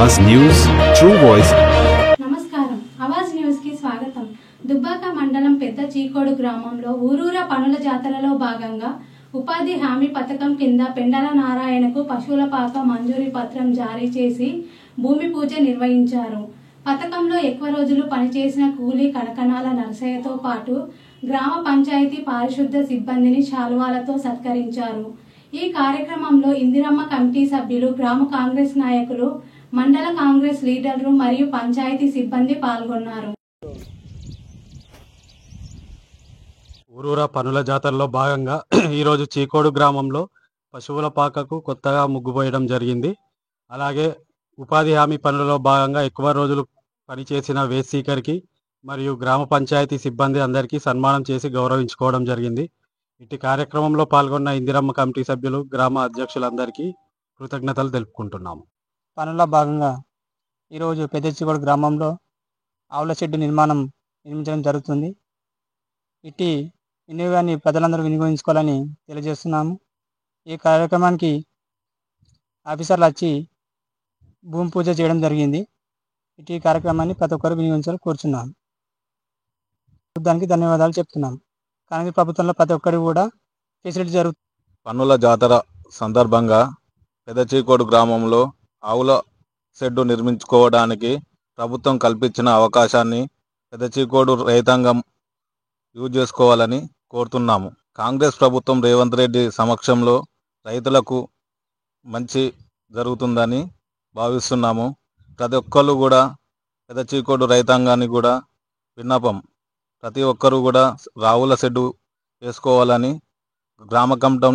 आवाज news true voice. నమస్కారం Awaaz news కి స్వాగతం। దుబ్బాక మండలం పెద్ద చీకోడు గ్రామంలో ఊరూర పనుల జాతరలో భాగంగా ఉపాధి హామీ పథకం కింద పెండల నారాయణకు పశువుల పాక మంజూరీ పత్రం జారీ చేసి భూమి పూజ నిర్వహించారు। పథకంలో ఎక్కువ రోజులు పనిచేసిన కూలీ కనకనాల నరసయ్యతో పాటు గ్రామ పంచాయతీ పారిశుద్ధ సిబ్బందిని శాలువాలతో సత్కరించారు। ఈ కార్యక్రమంలో ఇందిరమ్మ కమిటీ సభ్యులు, గ్రామ కాంగ్రెస్ నాయకులు, మండల కాంగ్రెస్ లీడర్లు మరియు పంచాయతీ సిబ్బంది పాల్గొన్నారు। ఊరూర పనుల జాతరలో భాగంగా ఈరోజు చీకోడు గ్రామంలో పశువుల పాకకు కొత్తగా ముగ్గుపోయడం జరిగింది। అలాగే ఉపాధి హామీ పనులలో భాగంగా ఎక్కువ రోజులు పనిచేసిన వేసీకర్కి మరియు గ్రామ పంచాయతీ సిబ్బంది అందరికీ సన్మానం చేసి గౌరవించుకోవడం జరిగింది। ఇటు కార్యక్రమంలో పాల్గొన్న ఇందిరమ్మ కమిటీ సభ్యులు, గ్రామ అధ్యక్షులందరికీ కృతజ్ఞతలు తెలుపుకుంటున్నాము। పనుల్లో భాగంగా ఈరోజు పెద్ద చీకోడు గ్రామంలో ఆవుల షెడ్డు నిర్మించడం జరుగుతుంది। ఇటు వినియోగాన్ని ప్రజలందరూ వినియోగించుకోవాలని తెలియజేస్తున్నాము। ఈ కార్యక్రమానికి ఆఫీసర్లు వచ్చి భూమి పూజ చేయడం జరిగింది। ఇటు ఈ కార్యక్రమాన్ని ప్రతి ఒక్కరు వినియోగించాలని కోరుచున్నాము। దానికి ధన్యవాదాలు చెప్తున్నాము। కాంగ్రెస్ ప్రభుత్వంలో ప్రతి ఒక్కరికి కూడా ఫెసిలిటీ జరుగుతుంది। పన్నుల జాతర సందర్భంగా పెద్ద చీకోడు గ్రామంలో ఆవుల షెడ్డు నిర్మించుకోవడానికి ప్రభుత్వం కల్పించిన అవకాశాన్ని పెద్ద చీకోడు రైతాంగం యూజ్ చేసుకోవాలని కోరుతున్నాము। కాంగ్రెస్ ప్రభుత్వం రేవంత్ రెడ్డి సమక్షంలో రైతులకు మంచి జరుగుతుందని భావిస్తున్నాము। ప్రతి ఒక్కరు కూడా పెద్ద చీకోడు రైతాంగాన్ని కూడా విన్నపం, ప్రతి ఒక్కరూ కూడా ఆవుల షెడ్డు వేసుకోవాలని గ్రామ కమిటీ